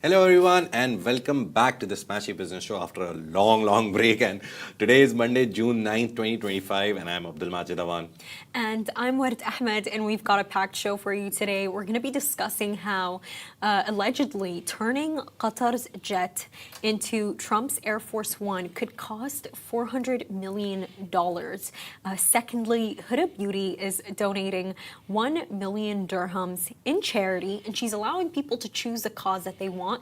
Hello everyone and welcome back to the Smashi Business Show after a long break, and today is Monday, June 9th, 2025, and I'm Abdul Majid Awan. And I'm Ward Ahmed, and we've got a packed show for you today. We're going to be discussing how allegedly turning Qatar's jet into Trump's Air Force One could cost $400 million. Secondly, Huda Beauty is donating 1 million dirhams in charity, and she's allowing people to choose the cause that they want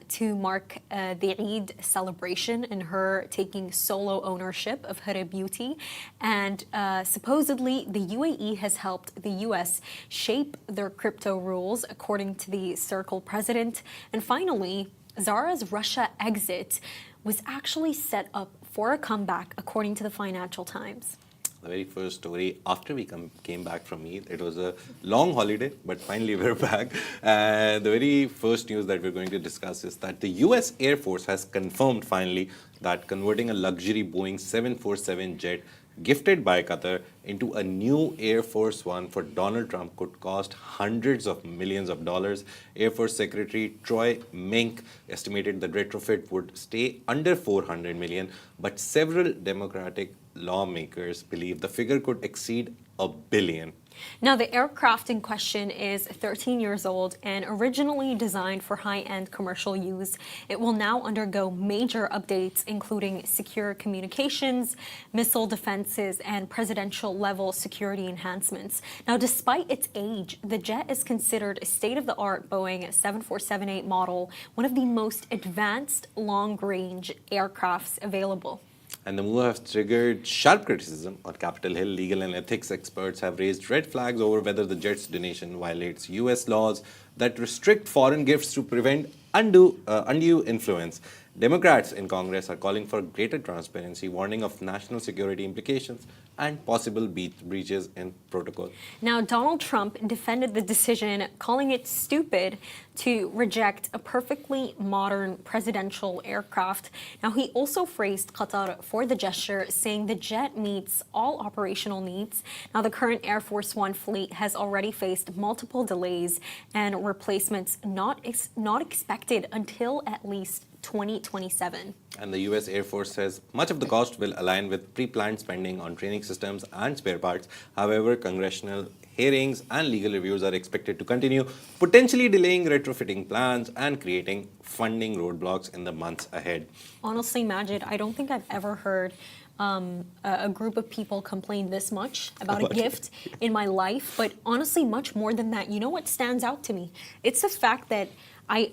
to mark the Eid celebration and her taking solo ownership of Huda Beauty. And supposedly, the UAE has helped the US shape their crypto rules, according to the Circle president. And finally, Zara's Russia exit was actually set up for a comeback, according to the Financial Times. The very first story after we came back from Eid. It was a long holiday, but finally we're back. The very first news that we're going to discuss is that the US Air Force has confirmed finally that converting a luxury Boeing 747 jet gifted by Qatar into a new Air Force One for Donald Trump could cost hundreds of millions of dollars. Air Force Secretary Troy Mink estimated the retrofit would stay under 400 million, but several Democratic lawmakers believe the figure could exceed $1 billion. Now, the aircraft in question is 13 years old and originally designed for high-end commercial use. It will now undergo major updates, including secure communications, missile defenses, and presidential-level security enhancements. Now, despite its age, the jet is considered a state-of-the-art Boeing 747-8 model, one of the most advanced long-range aircrafts available. And the move has triggered sharp criticism on Capitol Hill. Legal and ethics experts have raised red flags over whether the jet's donation violates US laws that restrict foreign gifts to prevent undue influence. Democrats in Congress are calling for greater transparency, warning of national security implications and possible breaches in protocol. Now, Donald Trump defended the decision, calling it stupid to reject a perfectly modern presidential aircraft. Now, he also praised Qatar for the gesture, saying the jet meets all operational needs. Now, the current Air Force One fleet has already faced multiple delays and replacements not expected until at least 2027. And the US Air Force says much of the cost will align with pre-planned spending on training systems and spare parts. However, congressional hearings and legal reviews are expected to continue, potentially delaying retrofitting plans and creating funding roadblocks in the months ahead. Honestly, Majid, I don't think I've ever heard a group of people complain this much about a gift in my life, but honestly, much more than that. You know what stands out to me? It's the fact that I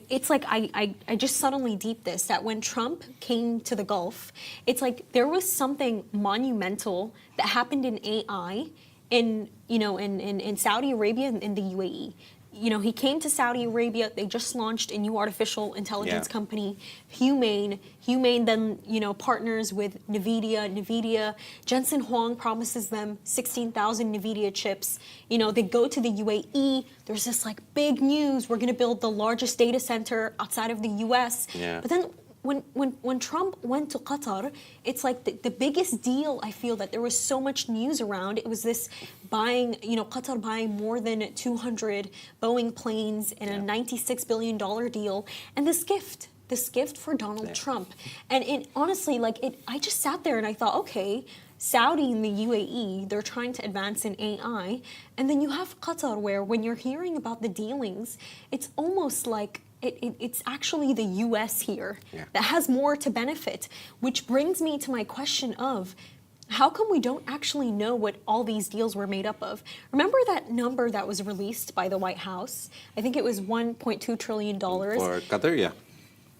just suddenly deeped this, that when Trump came to the Gulf, it's like there was something monumental that happened in AI in Saudi Arabia and in the UAE. You know, he came to Saudi Arabia. They just launched a new artificial intelligence company, Humane. Humane then, partners with NVIDIA. Jensen Huang promises them 16,000 NVIDIA chips. They go to the UAE. There's this big news. We're going to build the largest data center outside of the US. Yeah. But then when Trump went to Qatar, it's like the biggest deal. I feel that there was so much news around. It was this Qatar buying more than 200 Boeing planes in a $96 billion deal, and this gift for Donald Trump. And it honestly, I just sat there and I thought, okay, Saudi and the UAE, they're trying to advance in AI, and then you have Qatar, where when you're hearing about the dealings, it's almost like it's actually the US here that has more to benefit, which brings me to my question of, how come we don't actually know what all these deals were made up of? Remember that number that was released by the White House? I think it was $1.2 trillion. For Qatar, yeah.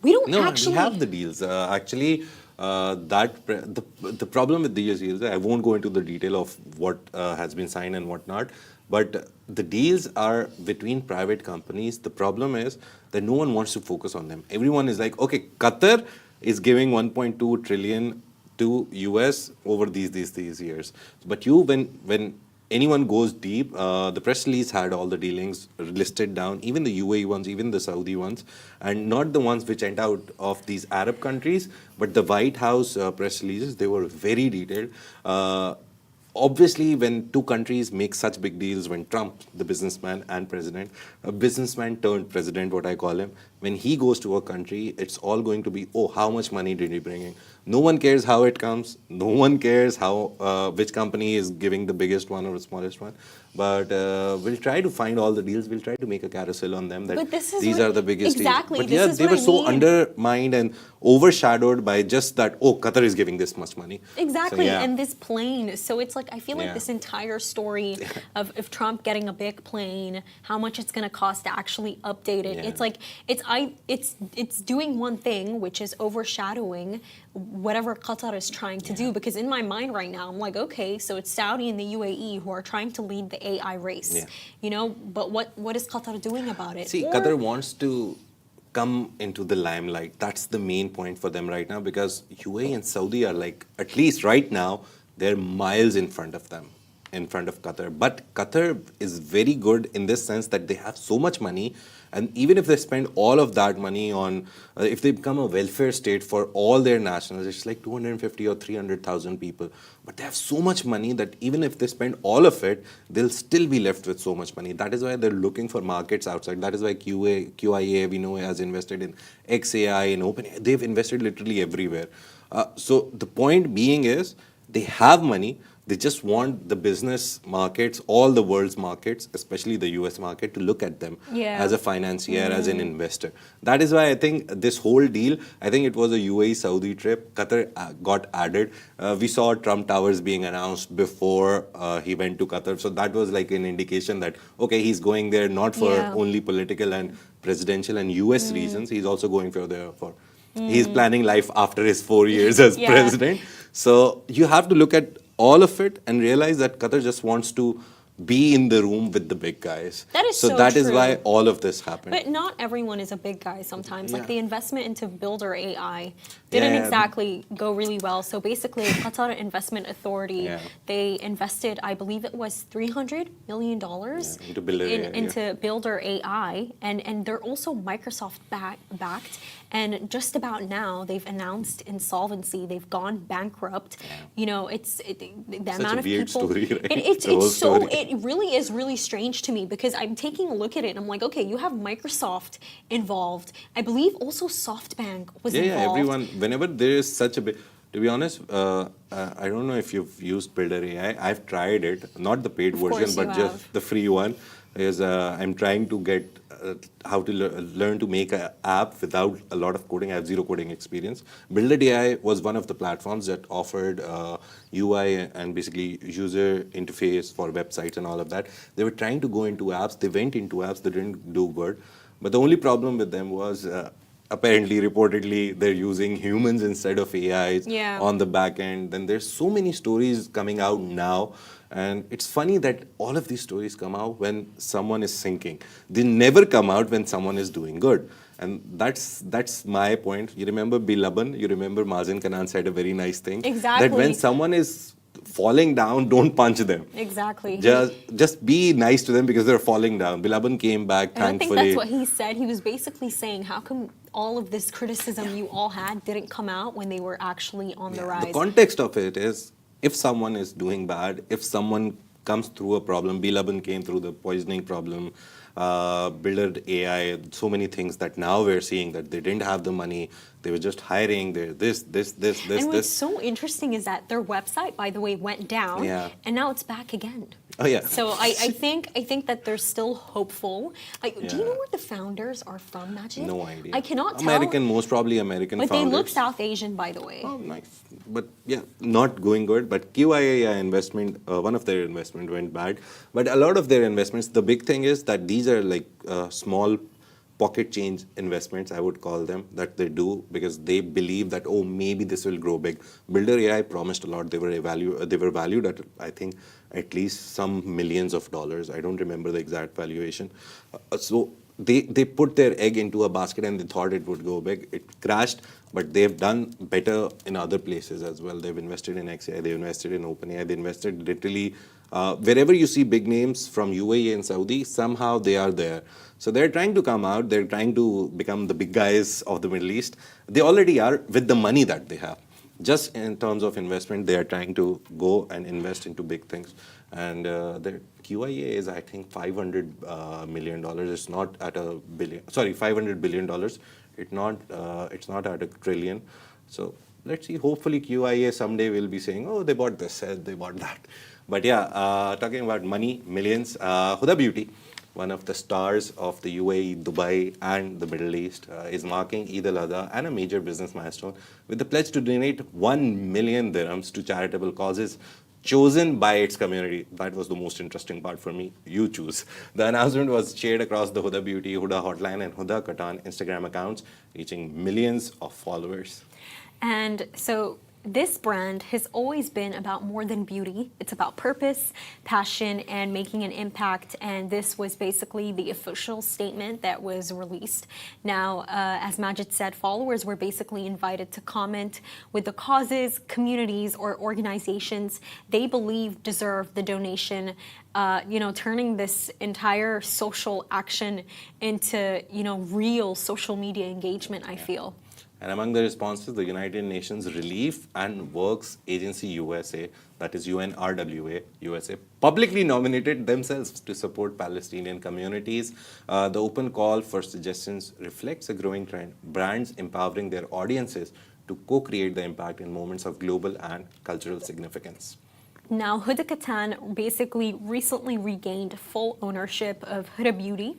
We don't actually... we have the deals. The problem with these deals, I won't go into the detail of what has been signed and what not, but the deals are between private companies. The problem is that no one wants to focus on them. Everyone is like, okay, Qatar is giving 1.2 trillion to US over these years. But when anyone goes deep, the press release had all the dealings listed down, even the UAE ones, even the Saudi ones, and not the ones which went out of these Arab countries, but the White House press releases. They were very detailed. obviously, when two countries make such big deals, when Trump, the businessman and president, a businessman turned president, what I call him, when he goes to a country, it's all going to be, oh, how much money did he bring in? No one cares how it comes. No one cares how which company is giving the biggest one or the smallest one. But we'll try to find all the deals. We'll try to make a carousel on them that But this is these what- are the biggest exactly, deals. But this yeah, is they what were I so mean. undermined and overshadowed by just that, oh, Qatar is giving this much money. Exactly, So, yeah. and this plane. So it's like I feel like Yeah. this entire story of Trump getting a big plane, how much it's going to cost to actually update it. Yeah. It's like it's doing one thing, which is overshadowing whatever Qatar is trying to do. Because in my mind right now, I'm like, okay, so it's Saudi and the UAE who are trying to lead the AI race. Yeah. You know, but what is Qatar doing about it? See, Or- Qatar wants to come into the limelight. That's the main point for them right now because UAE and Saudi are like, at least right now, they're miles in front of them, in front of Qatar. But Qatar is very good in this sense that they have so much money. And even if they spend all of that money on, if they become a welfare state for all their nationals, it's like 250 or 300,000 people. But they have so much money that even if they spend all of it, they'll still be left with so much money. That is why they're looking for markets outside. That is why QIA, we know, has invested in XAI, in OpenAI. They've invested literally everywhere. So the point being is, they have money. They just want the business markets, all the world's markets, especially the US market, to look at them as a financier, as an investor. That is why I think this whole deal, I think it was a UAE Saudi trip. Qatar got added. We saw Trump Towers being announced before he went to Qatar. So that was like an indication that, okay, he's going there not for only political and presidential and US reasons. He's also going for he's planning life after his 4 years as president. So you have to look at all of it and realize that Qatar just wants to be in the room with the big guys. That is so that is true. why all of this happened. But not everyone is a big guy sometimes. Like Yeah. the investment into Builder AI didn't exactly go really well. So basically, Qatar Investment Authority, they invested, I believe it was $300 million into Builder AI, into Builder AI. And they're also Microsoft backed. And just about now, they've announced insolvency. They've gone bankrupt. You know, the Such amount a of weird people. story, right? It's The whole so story. it really is really strange to me because I'm taking a look at it and I'm like, okay, you have Microsoft involved. I believe also SoftBank was involved. Everyone, whenever there is such a big, to be honest, I don't know if you've used Builder AI. I've tried it, not the paid version, course but you just have. the free one. Is I'm trying to get how to learn to make an app without a lot of coding. I have zero coding experience. Builder AI was one of the platforms that offered UI and basically user interface for websites and all of that. They were trying to go into apps. They went into apps. They didn't do good. But the only problem with them was apparently, reportedly, they're using humans instead of AIs on the back end. Then there's so many stories coming out now. And it's funny that all of these stories come out when someone is sinking. They never come out when someone is doing good. And that's my point. You remember Bilaban? You remember Mazen Kanan said a very nice thing. Exactly. That when someone is falling down, don't punch them. Exactly. Just be nice to them because they're falling down. Bilaban came back, I don't think thankfully. that's what he said. He was basically saying, how come all of this criticism you all had didn't come out when they were actually on the rise? The context of it is, if someone is doing bad, if someone comes through a problem, Bilaban came through the poisoning problem, Builder AI, so many things that now we're seeing that they didn't have the money, they were just hiring, this. And what's so interesting is that their website, by the way, went down, and now it's back again. Oh yeah. So I think that they're still hopeful. Do you know where the founders are from, Majid? No idea. I cannot tell. American, most probably American But founders. they look South Asian, by the way. Oh, nice. But yeah, not going good. But QIA investment, one of their investment went bad. But a lot of their investments, the big thing is that these are like small pocket change investments, I would call them, that they do because they believe that, oh, maybe this will grow big. Builder AI promised a lot. They were valued at, I think, at least some millions of dollars. I don't remember the exact valuation. So they put their egg into a basket and they thought it would go big. It crashed, but they've done better in other places as well. They've invested in XAI, they've invested in OpenAI, they invested literally wherever you see big names from UAE and Saudi, somehow they are there. So they're trying to come out, they're trying to become the big guys of the Middle East. They already are with the money that they have. just in terms of investment, they are trying to go and invest into big things. And the QIA is, I think, $500 million. It's not at a billion. Sorry, $500 billion. It's not at a trillion. So let's see. Hopefully, QIA someday will be saying, "Oh, they bought this, they bought that." But yeah, talking about money, millions. Huda Beauty, one of the stars of the UAE, Dubai, and the Middle East, is marking Eid al-Adha and a major business milestone with the pledge to donate 1 million dirhams to charitable causes chosen by its community. That was the most interesting part for me. You choose. The announcement was shared across the Huda Beauty, Huda Hotline, and Huda Qatar Instagram accounts, reaching millions of followers. And so this brand has always been about more than beauty. It's about purpose, passion, and making an impact. And this was basically the official statement that was released. Now, as Majid said, followers were basically invited to comment with the causes, communities, or organizations they believe deserve the donation. Turning this entire social action into, real social media engagement, I feel. And among the responses, the United Nations Relief and Works Agency USA, that is UNRWA USA, publicly nominated themselves to support Palestinian communities. The open call for suggestions reflects a growing trend, brands empowering their audiences to co-create the impact in moments of global and cultural significance. Now, Huda Qatar basically recently regained full ownership of Huda Beauty,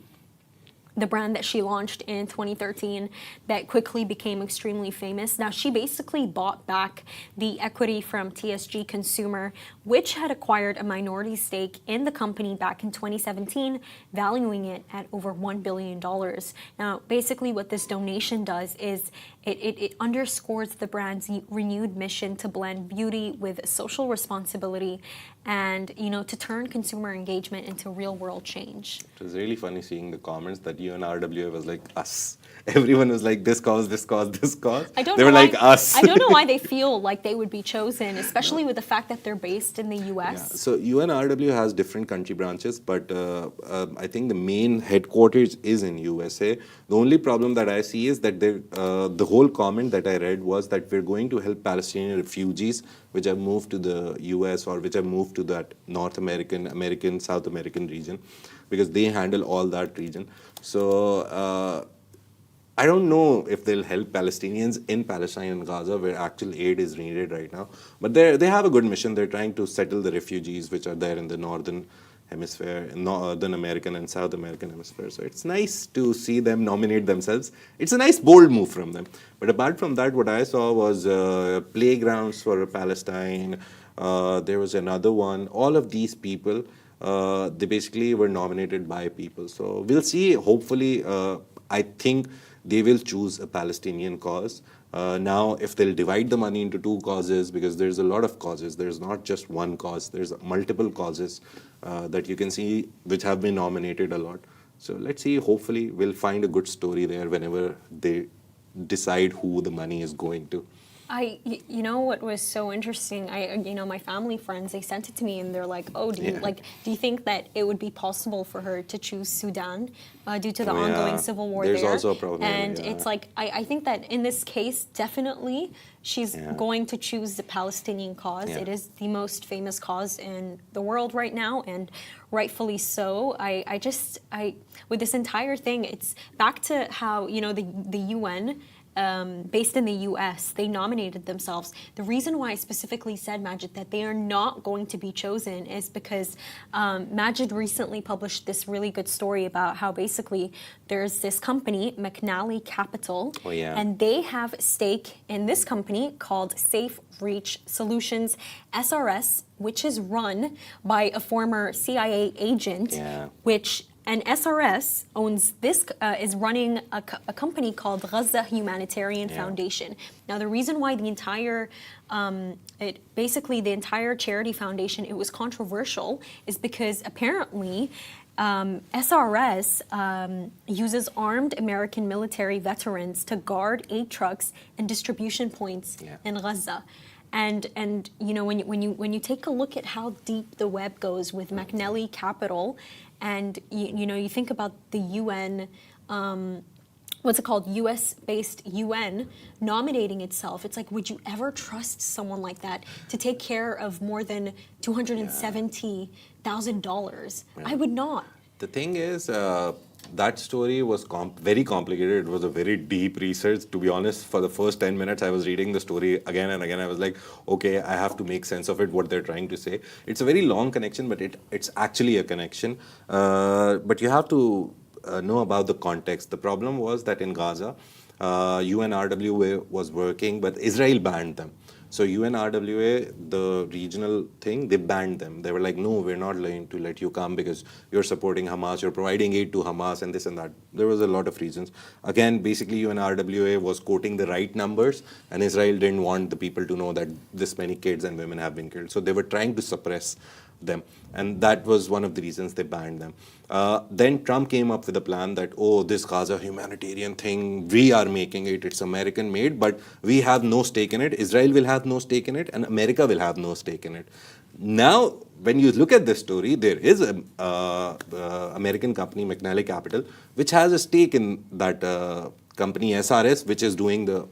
the brand that she launched in 2013 that quickly became extremely famous. Now, she basically bought back the equity from TSG Consumer, which had acquired a minority stake in the company back in 2017, valuing it at over $1 billion. Now, basically what this donation does is it underscores the brand's renewed mission to blend beauty with social responsibility and, to turn consumer engagement into real-world change. It was really funny seeing the comments that UNRWA was like us. Everyone was like, this cause, this cause, this cause. They were like us. I don't know why they feel like they would be chosen, especially with the fact that they're based in the US. Yeah. So UNRW has different country branches, but I think the main headquarters is in USA. The only problem that I see is that the whole comment that I read was that we're going to help Palestinian refugees which have moved to the US or which have moved to that North American, South American region, because they handle all that region. So I don't know if they'll help Palestinians in Palestine and Gaza, where actual aid is needed right now. But they have a good mission. They're trying to settle the refugees which are there in the northern hemisphere, Northern American and South American hemisphere. So it's nice to see them nominate themselves. It's a nice, bold move from them. But apart from that, what I saw was playgrounds for Palestine. There was another one. All of these people, they basically were nominated by people. So we'll see. Hopefully, I think they will choose a Palestinian cause. Now, if they'll divide the money into two causes, because there's a lot of causes, there's not just one cause, there's multiple causes that you can see which have been nominated a lot. So let's see, hopefully we'll find a good story there whenever they decide who the money is going to. What was so interesting, my family friends, they sent it to me and they're like, oh, do you think that it would be possible for her to choose Sudan due to the ongoing civil war There's there? Also a problem. And it's like, I think that in this case, definitely she's going to choose the Palestinian cause. It is the most famous cause in the world right now, and rightfully so. With this entire thing, it's back to how, the UN, based in the US, they nominated themselves. The reason why I specifically said, Majid, that they are not going to be chosen is because Majid recently published this really good story about how basically there's this company, McNally Capital, and they have a stake in this company called Safe Reach Solutions, SRS, which is run by a former CIA agent, and SRS owns this, is running a company called Gaza Humanitarian Foundation. Now, the reason why the entire, the entire charity foundation, it was controversial, is because apparently SRS uses armed American military veterans to guard aid trucks and distribution points in Gaza. And when you take a look at how deep the web goes with McNally Capital, and you think about the UN what's it called, US-based UN nominating itself. It's like, would you ever trust someone like that to take care of more than $270,000? I would not. The thing is, that story was very complicated. It was a very deep research. To be honest, for the first 10 minutes, I was reading the story again and again. I was like, okay, I have to make sense of it, what they're trying to say. It's a very long connection, but it's actually a connection. But you have to know about the context. The problem was that in Gaza, UNRWA was working, but Israel banned them. So UNRWA, the regional thing, they banned them. They were like, no, we're not going to let you come because you're supporting Hamas, you're providing aid to Hamas and this and that. There was a lot of reasons. Again, basically UNRWA was quoting the right numbers and Israel didn't want the people to know that this many kids and women have been killed. So they were trying to suppress them. And that was one of the reasons they banned them. Then Trump came up with a plan that, oh, this Gaza humanitarian thing, we are making it, it's American made, but we have no stake in it. Israel will have no stake in it, and America will have no stake in it. Now, when you look at this story, there is an American company, McNally Capital, which has a stake in that company SRS, which is doing the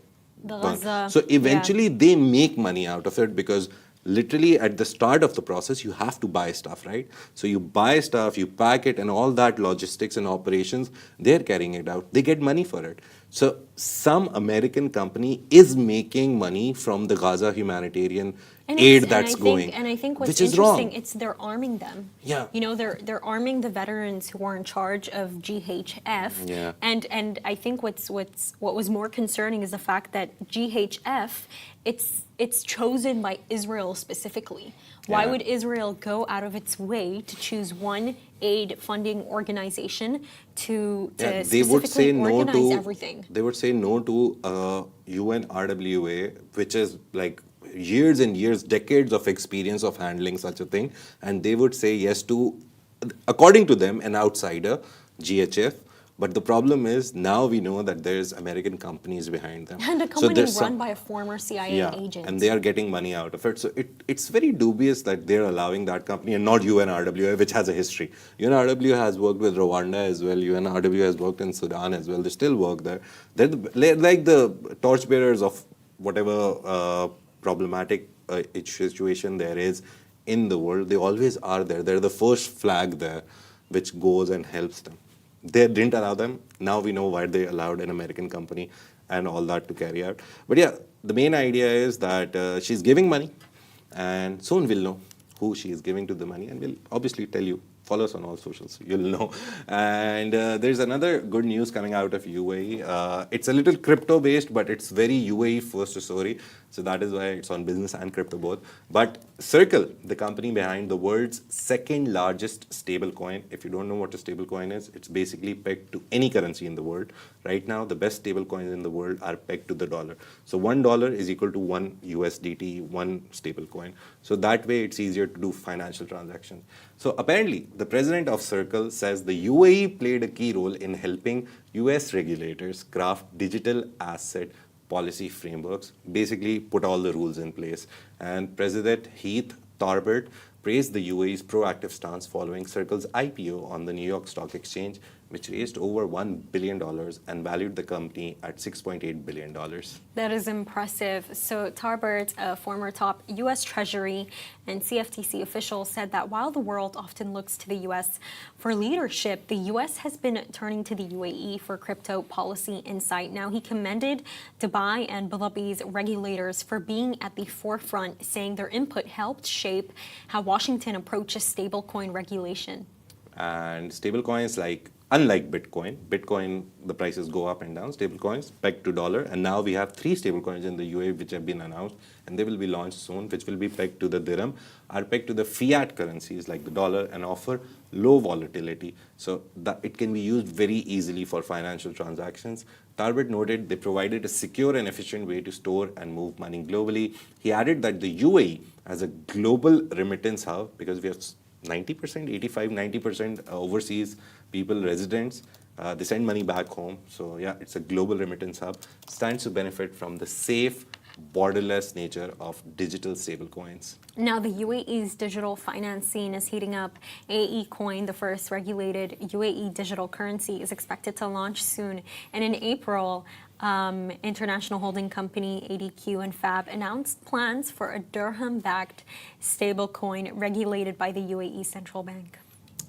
Gaza. So eventually they make money out of it because literally at the start of the process, you have to buy stuff, right? So you buy stuff, you pack it, and all that logistics and operations, they're carrying it out. They get money for it. So some American company is making money from the Gaza humanitarian aid that's going. And I think what's which is wrong. interesting, it's they're arming them. Yeah. You know, they're arming the veterans who are in charge of GHF. Yeah. And I think what was more concerning is the fact that GHF, it's chosen by Israel specifically. Why Yeah. would Israel go out of its way to choose one aid funding organization to They would say specifically no organize to everything? They would say no to UNRWA, which is like years and years, decades of experience of handling such a thing, and they would say yes to, according to them, an outsider, GHF. But the problem is now we know that there's American companies behind them. And a company run by a former CIA agent. And they are getting money out of it. So it's very dubious that they're allowing that company and not UNRWA, which has a history. UNRWA has worked with Rwanda as well. UNRWA has worked in Sudan as well. They still work there. They're like the torchbearers of whatever problematic situation there is in the world. They always are there. They're the first flag there, which goes and helps them. They didn't allow them. Now we know why they allowed an American company and all that to carry out. But yeah, the main idea is that she's giving money, and soon we'll know who she is giving to the money, and we'll obviously tell you. Follow us on all socials, you'll know. And there's another good news coming out of UAE. It's a little crypto-based, but it's very UAE first story. So that is why it's on business and crypto both. But Circle, the company behind the world's second largest stable coin. If you don't know what a stable coin is, it's basically pegged to any currency in the world. Right now, the best stable coins in the world are pegged to the dollar. So $1 is equal to 1 USDT, one stable coin. So that way, it's easier to do financial transactions. So apparently, the president of Circle says the UAE played a key role in helping US regulators craft digital asset policy frameworks, basically put all the rules in place. And President Heath Tarbert praised the UAE's proactive stance following Circle's IPO on the New York Stock Exchange, which raised over $1 billion and valued the company at $6.8 billion. That is impressive. So Tarbert, a former top U.S. Treasury and CFTC official, said that while the world often looks to the U.S. for leadership, the U.S. has been turning to the UAE for crypto policy insight. Now, he commended Dubai and Abu Dhabi's regulators for being at the forefront, saying their input helped shape how Washington approaches stablecoin regulation. And stablecoins unlike Bitcoin, the prices go up and down. Stablecoins pegged to dollar, and now we have 3 stablecoins in the UAE which have been announced, and they will be launched soon, which will be pegged to the dirham, are pegged to the fiat currencies like the dollar, and offer low volatility, so that it can be used very easily for financial transactions. Tarbert noted they provided a secure and efficient way to store and move money globally. He added that the UAE as a global remittance hub, because we have 90%, 85, 90% overseas people, residents, they send money back home. So yeah, it's a global remittance hub, stands to benefit from the safe, borderless nature of digital stablecoins. Now, the UAE's digital finance scene is heating up. AE Coin, the first regulated UAE digital currency, is expected to launch soon. And in April, international holding company ADQ and FAB announced plans for a dirham-backed stablecoin regulated by the UAE Central Bank.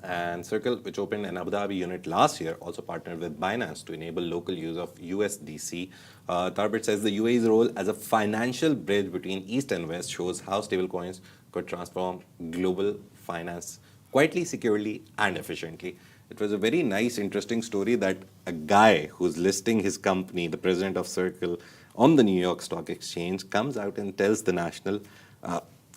And Circle, which opened an Abu Dhabi unit last year, also partnered with Binance to enable local use of USDC. Tarbert says the UAE's role as a financial bridge between East and West shows how stablecoins could transform global finance quietly, securely, and efficiently. It was a very nice, interesting story that a guy who's listing his company, the president of Circle, on the New York Stock Exchange, comes out and tells the national,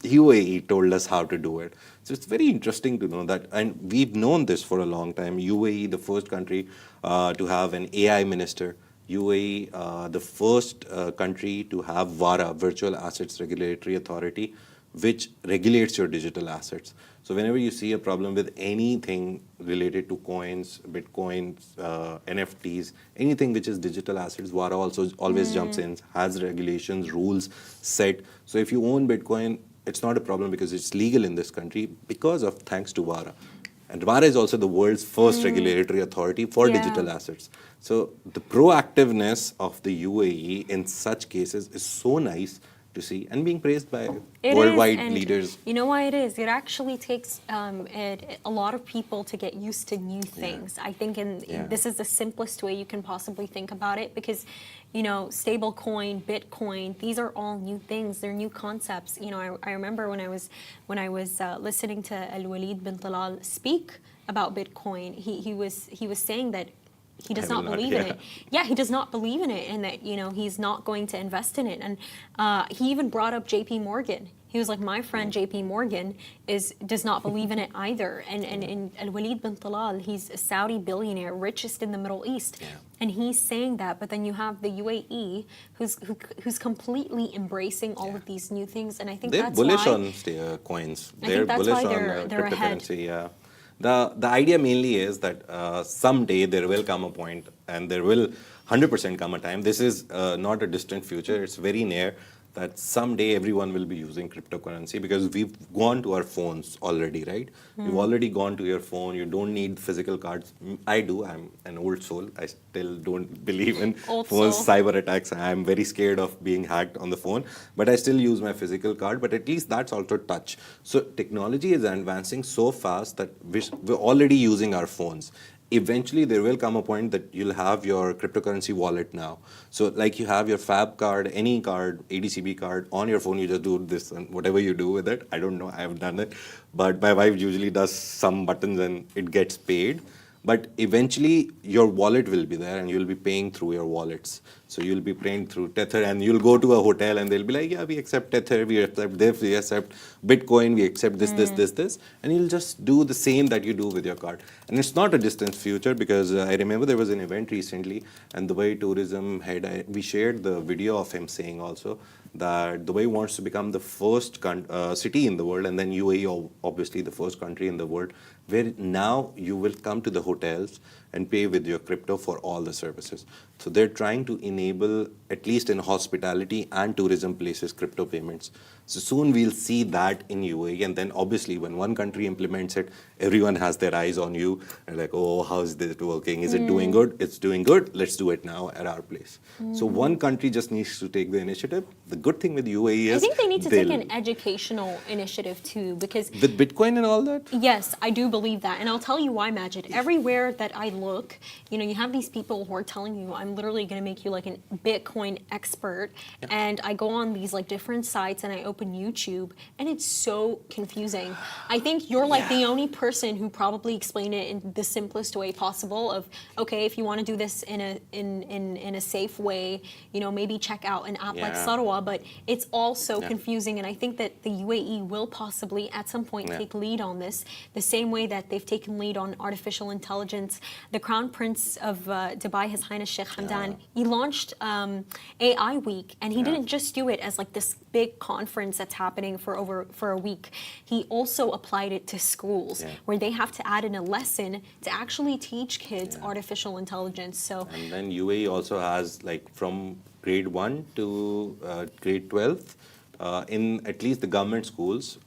UAE told us how to do it. So it's very interesting to know that, and we've known this for a long time. UAE, the first country to have an AI minister. UAE, the first country to have Zara, Virtual Assets Regulatory Authority, which regulates your digital assets. So whenever you see a problem with anything related to coins, bitcoins, NFTs, anything which is digital assets, Zara also always jumps in, has regulations, rules set. So if you own Bitcoin, it's not a problem because it's legal in this country because of thanks to Zara. And Zara is also the world's first regulatory authority for digital assets. So the proactiveness of the UAE in such cases is so nice to see and being praised by worldwide leaders. You know why it is? It actually takes a lot of people to get used to new things. I think this is the simplest way you can possibly think about it because, you know, stable coin, Bitcoin, these are all new things. They're new concepts. You know, I remember when I was listening to Al-Walid bin Talal speak about Bitcoin, he was saying that he does not believe in it. Yeah, he does not believe in it, and that, you know, he's not going to invest in it. And he even brought up J.P. Morgan. He was like, my friend J.P. Morgan does not believe in it either. And Al-Walid bin Talal, he's a Saudi billionaire, richest in the Middle East, and he's saying that. But then you have the UAE, who's completely embracing all of these new things, and I think they're that's bullish why, on coins. They're bullish why on they're ahead. cryptocurrency. Yeah. The idea mainly is that someday there will come a point, and there will 100% come a time. This is not a distant future; it's very near. That someday everyone will be using cryptocurrency because we've gone to our phones already, right? You've already gone to your phone. You don't need physical cards. I do. I'm an old soul. I still don't believe in phones, cyber attacks. I'm very scared of being hacked on the phone, but I still use my physical card. But at least that's also touch. So technology is advancing so fast that we're already using our phones. Eventually there will come a point that you'll have your cryptocurrency wallet now. So like you have your FAB card, any card, ADCB card on your phone, you just do this and whatever you do with it. I don't know, I haven't done it. But my wife usually does some buttons and it gets paid. But eventually your wallet will be there and you'll be paying through your wallets. So you'll be paying through Tether and you'll go to a hotel and they'll be like, yeah, we accept Tether, we accept this, we accept Bitcoin, we accept this. And you'll just do the same that you do with your card. And it's not a distant future because I remember there was an event recently and Dubai tourism head, we shared the video of him saying also that Dubai wants to become the first city in the world, and then UAE obviously the first country in the world, where now you will come to the hotels and pay with your crypto for all the services. So they're trying to enable, at least in hospitality and tourism places, crypto payments. So soon we'll see that in UAE, and then obviously when one country implements it, everyone has their eyes on you and like, oh, how is this working? Is it doing good? It's doing good. Let's do it now at our place. So one country just needs to take the initiative. The good thing with UAE is I think they need to take an educational initiative too, because with Bitcoin and all that. Yes, I do believe that, and I'll tell you why, Majid. Everywhere that I look, you know, you have these people who are telling you, I'm literally going to make you like a Bitcoin expert, and I go on these like different sites and I open YouTube, and it's so confusing. I think you're like the only person who probably explained it in the simplest way possible. Of okay, if you want to do this in a safe way, you know, maybe check out an app like Sarwa, but it's all so confusing, and I think that the UAE will possibly at some point take lead on this, the same way that they've taken lead on artificial intelligence. The Crown Prince of Dubai, His Highness Sheikh Hamdan, he launched AI Week, and he didn't just do it as like this big conference that's happening for a week. He also applied it to schools where they have to add in a lesson to actually teach kids artificial intelligence. So and then UAE also has like from grade 1 to grade 12 in at least the government schools,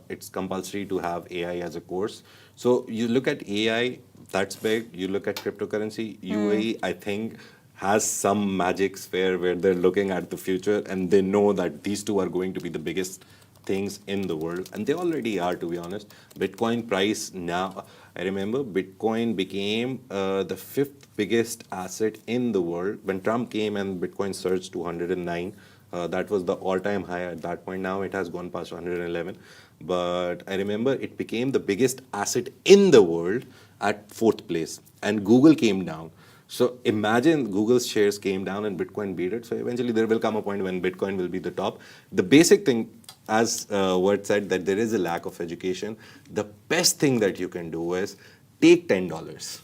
it's compulsory to have AI as a course. So you look at AI, that's big. You look at cryptocurrency, UAE, I think, has some magic sphere where they're looking at the future and they know that these two are going to be the biggest things in the world, and they already are, to be honest. Bitcoin price now, I remember Bitcoin became the fifth biggest asset in the world when Trump came and Bitcoin surged to 109. That was the all-time high at that point. Now it has gone past 111. But I remember it became the biggest asset in the world at fourth place, and Google came down. So imagine Google's shares came down and Bitcoin beat it. So eventually there will come a point when Bitcoin will be the top. The basic thing, as Word said, that there is a lack of education. The best thing that you can do is take $10.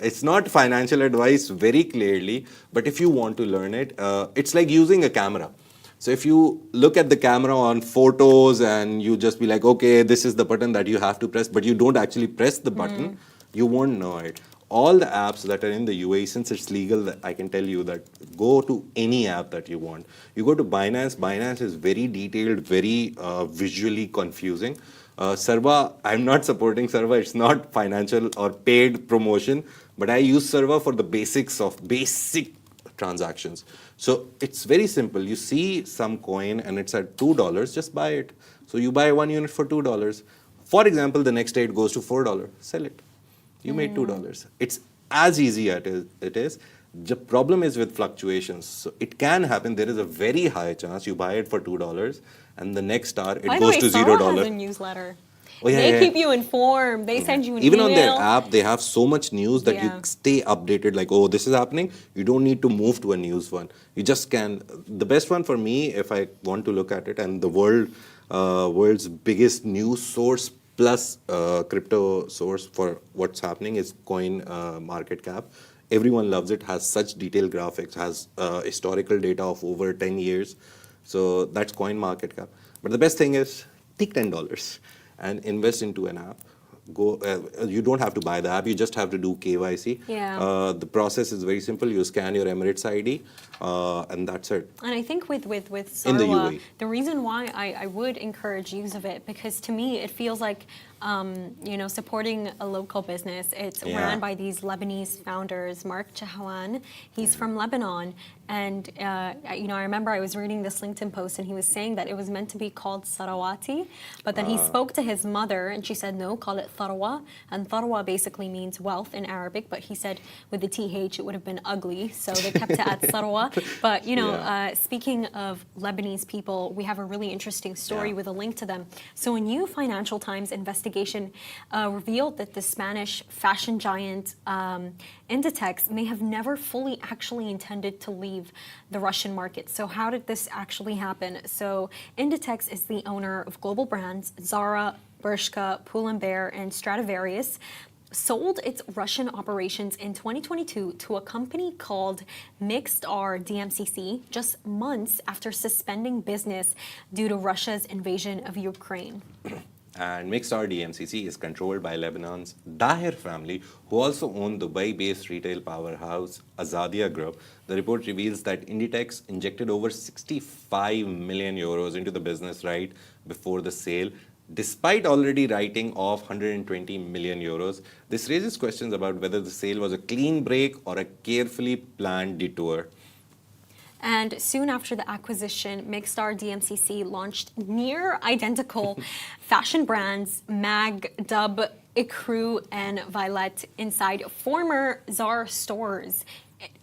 It's not financial advice very clearly, but if you want to learn it, it's like using a camera. So if you look at the camera on photos and you just be like, okay, this is the button that you have to press, but you don't actually press the button, you won't know it. All the apps that are in the UAE, since it's legal, I can tell you that go to any app that you want. You go to Binance. Binance is very detailed, very visually confusing. Sarva, I'm not supporting Sarva. It's not financial or paid promotion, but I use Sarva for the basics of basic transactions. So it's very simple. You see some coin and it's at $2, just buy it. So you buy 1 unit for $2. For example, the next day it goes to $4, sell it. You made $2. It's as easy as it is. The problem is with fluctuations. So it can happen. There is a very high chance you buy it for $2 and the next hour it goes to $0. By the way, Zara has a newsletter. Oh, yeah, they yeah. keep you informed. They send you an Even email. on their app, they have so much news that you stay updated. Like, oh, this is happening. You don't need to move to a news one. You just can. The best one for me, if I want to look at it, and the world's biggest news source plus crypto source for what's happening is Coin Market Cap. Everyone loves it. Has such detailed graphics. Has historical data of over 10 years. So that's Coin Market Cap. But the best thing is take $10 and invest into an app. You don't have to buy the app, you just have to do KYC. Yeah. The process is very simple. You scan your Emirates ID, and that's it. And I think with In the Sarwa, UAE. the reason why I would encourage use of it, because to me it feels like supporting a local business. It's ran by these Lebanese founders. Mark Chahawan, he's from Lebanon, and I remember I was reading this LinkedIn post, and he was saying that it was meant to be called Sarawati, but then he spoke to his mother, and she said no, call it Tharwa, and Tharwa basically means wealth in Arabic, but he said with the TH it would have been ugly, so they kept it at Sarwa. But speaking of Lebanese people, we have a really interesting story with a link to them. So a new Financial Times investigation revealed that the Spanish fashion giant Inditex may have never fully actually intended to leave the Russian market. So how did this actually happen? So Inditex is the owner of global brands Zara, Bershka, Pull&Bear, and Stradivarius. Sold its Russian operations in 2022 to a company called Mixed R DMCC just months after suspending business due to Russia's invasion of Ukraine. And Mixed R DMCC is controlled by Lebanon's Daher family, who also own Dubai-based retail powerhouse Azadia Group. The report reveals that Inditex injected over 65 million euros into the business right before the sale, despite already writing off 120 million euros. This raises questions about whether the sale was a clean break or a carefully planned detour. And soon after the acquisition, Mixstar DMCC launched near identical fashion brands Mag, Dub, Ecru, and Violet inside former Zara stores.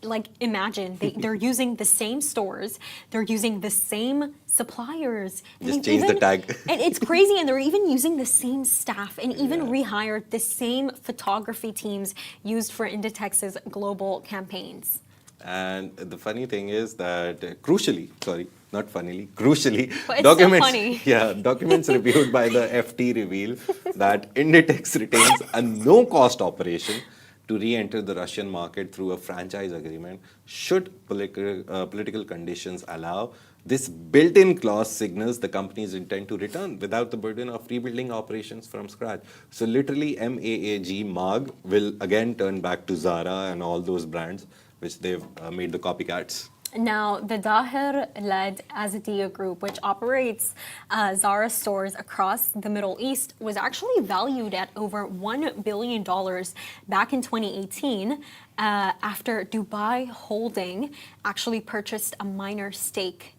Like, imagine, they're using the same stores, they're using the same suppliers. Just change the tag. And it's crazy, and they're even using the same staff and even rehired the same photography teams used for Inditex's global campaigns. And the funny thing is that, crucially, But it's documents, so funny. documents reviewed by the FT reveal that Inditex retains a no-cost operation to re-enter the Russian market through a franchise agreement should political conditions allow. This built-in clause signals the company's intent to return without the burden of rebuilding operations from scratch. So literally, MAG will again turn back to Zara and all those brands which they've made the copycats. Now, the Daher-led Azadiya Group, which operates Zara stores across the Middle East, was actually valued at over $1 billion back in 2018 after Dubai Holding actually purchased a minor stake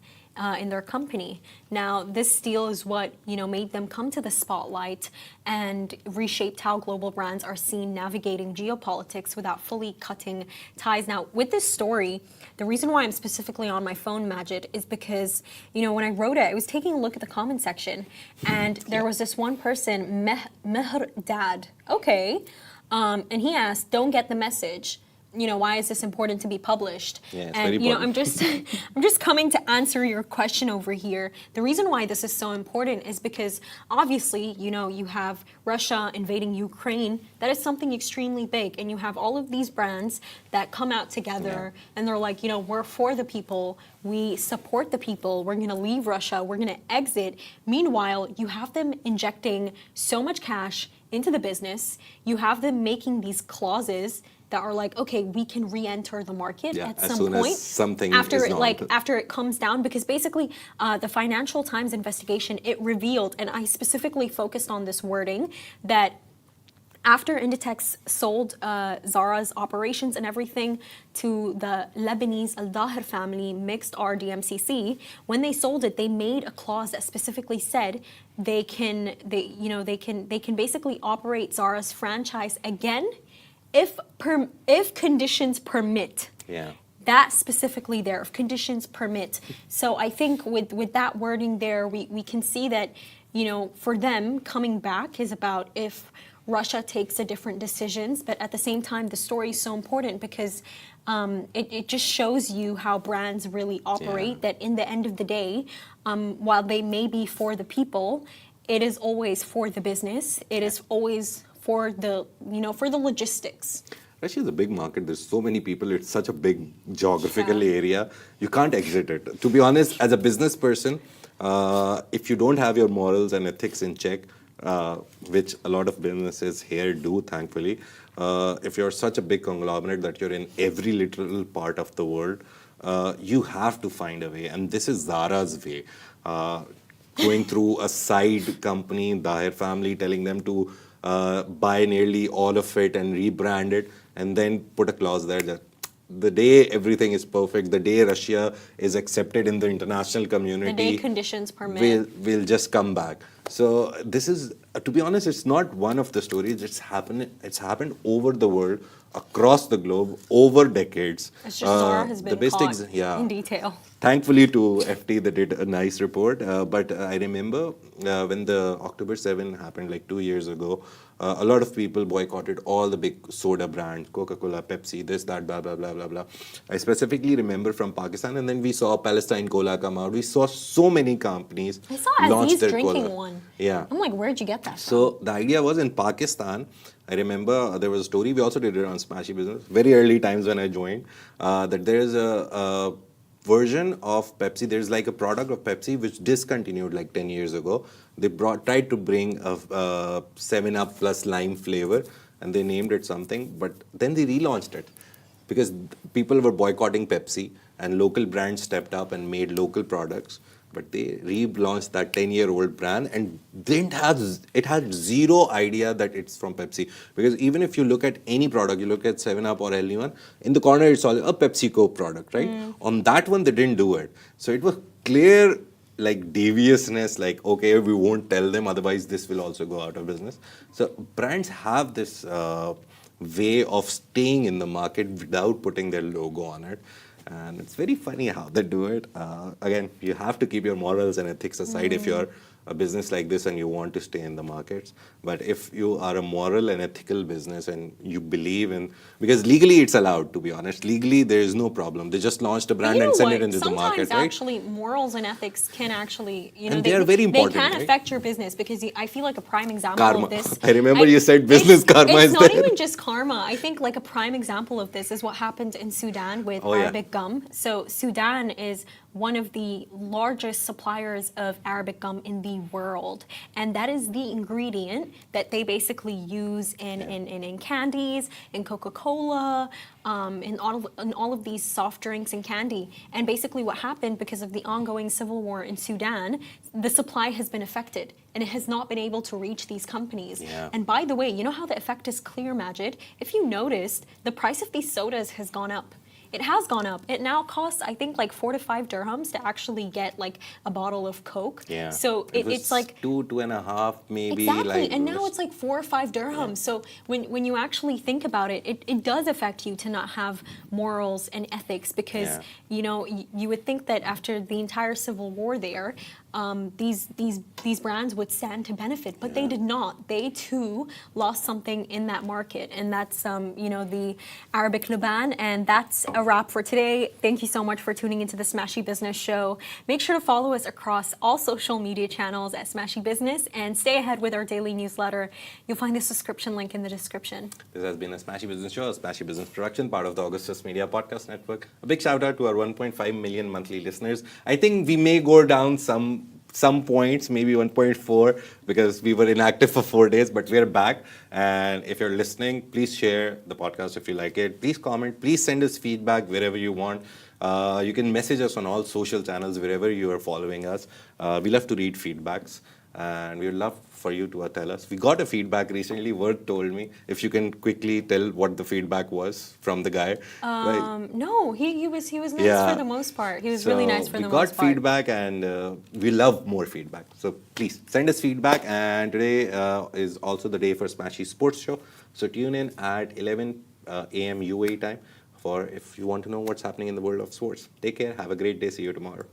in their company. Now, this deal is what made them come to the spotlight and reshaped how global brands are seen navigating geopolitics without fully cutting ties. Now, with this story, the reason why I'm specifically on my phone, Majid, is because when I wrote it, I was taking a look at the comment section, and there was this one person, Mehr Dad, okay, and he asked, "Don't get the message. Why is this important to be published?" Yeah, it's and very important. I'm just coming to answer your question over here. The reason why this is so important is because obviously, you have Russia invading Ukraine. That is something extremely big, and you have all of these brands that come out together and they're like, we're for the people, we support the people, we're going to leave Russia, we're going to exit. Meanwhile, you have them injecting so much cash into the business. You have them making these clauses that are like, okay, we can re-enter the market at as some soon point as something after is after it comes down, because basically the Financial Times investigation, it revealed, and I specifically focused on this wording, that after Inditex sold Zara's operations and everything to the Lebanese Al Daher family, mixed RDMCC, when they sold it, they made a clause that specifically said they can basically operate Zara's franchise again if conditions permit. Yeah. That specifically there, if conditions permit. So I think with that wording there, we can see that, for them, coming back is about if Russia takes a different decisions. But at the same time, the story is so important because it just shows you how brands really operate, that in the end of the day, while they may be for the people, it is always for the business. It is always for the logistics. Russia is a big market. There's so many people. It's such a big geographical area. You can't exit it. To be honest, as a business person, if you don't have your morals and ethics in check, which a lot of businesses here do, thankfully, if you're such a big conglomerate that you're in every little part of the world, you have to find a way. And this is Zara's way. Going through a side company, Daher family, telling them to buy nearly all of it and rebrand it, and then put a clause there that the day everything is perfect, the day Russia is accepted in the international community, the day conditions permit, we'll just come back. So this is, to be honest, it's not one of the stories. It's happened over the world, across the globe, over decades. It's just Zara has been caught in detail. Thankfully to FT, they did a nice report. But I remember when the October 7 happened like 2 years ago, a lot of people boycotted all the big soda brands, Coca-Cola, Pepsi, this, that, blah, blah, blah, blah, blah. I specifically remember from Pakistan, and then we saw Palestine Cola come out. We saw so many companies I saw launch Aziz their drinking cola. one. Yeah. I'm like, where'd you get that from? So the idea was in Pakistan, I remember there was a story, we also did it on Smashi Business, very early times when I joined, that there is a version of Pepsi, there's like a product of Pepsi which discontinued like 10 years ago. They tried to bring a 7-Up plus lime flavor, and they named it something, but then they relaunched it because people were boycotting Pepsi and local brands stepped up and made local products. But they relaunched that 10-year-old brand and it had zero idea that it's from Pepsi. Because even if you look at any product, you look at 7-Up or LE1, in the corner it's all a PepsiCo product, right? On that one, they didn't do it. So it was clear like deviousness, like, okay, we won't tell them, otherwise this will also go out of business. So brands have this way of staying in the market without putting their logo on it. And it's very funny how they do it. Again, you have to keep your morals and ethics aside if you're a business like this and you want to stay in the markets. But if you are a moral and ethical business and you believe in, because legally it's allowed, to be honest. Legally, there is no problem. They just launched a brand and sent it into the market, right? Sometimes actually morals and ethics can actually, and they are very important. They can right? affect your business, because I feel like a prime example Karma. of this. I remember you said business karma is there. It's not even just karma. I think like a prime example of this is what happened in Sudan with Arabic gum. So Sudan is one of the largest suppliers of Arabic gum in the world. And that is the ingredient that they basically use in candies, in Coca-Cola, in all of these soft drinks and candy. And basically what happened, because of the ongoing civil war in Sudan, the supply has been affected and it has not been able to reach these companies. Yeah. And by the way, you know how the effect is clear, Majid? If you noticed, the price of these sodas has gone up. It has gone up. It now costs, I think, like 4 to 5 dirhams to actually get like a bottle of Coke. Yeah. So it's like two and a half, maybe. exactly, like and now it's like 4 or 5 dirhams. So when you actually think about it, it does affect you to not have morals and ethics, because Yeah. you know you would think that after the entire civil war there, these brands would stand to benefit, but they did not. They too lost something in that market, and that's you know, the Arabic Luban. And that's a wrap for today. Thank you so much for tuning into the Smashi Business Show. Make sure to follow us across all social media channels at Smashi Business, and stay ahead with our daily newsletter. You'll find the subscription link in the description. This has been a Smashi Business Show, a Smashi Business production, part of the Augustus Media Podcast Network. A big shout out to our 1.5 million monthly listeners. I think we may go down some points, maybe 1.4, because we were inactive for 4 days, but we're back. And if you're listening, please share the podcast if you like it. Please comment. Please send us feedback wherever you want. You can message us on all social channels wherever you are following us. We love to read feedbacks, and we would love for you to tell us. We got a feedback recently. Word told me if you can quickly tell what the feedback was from the guy. No, he was nice Yeah. for the most part. He was really nice for the most We got part. feedback, and we love more feedback. So please send us feedback. And today is also the day for Smashy Sports Show. So tune in at 11 a.m. UAE time for if you want to know what's happening in the world of sports. Take care. Have a great day. See you tomorrow.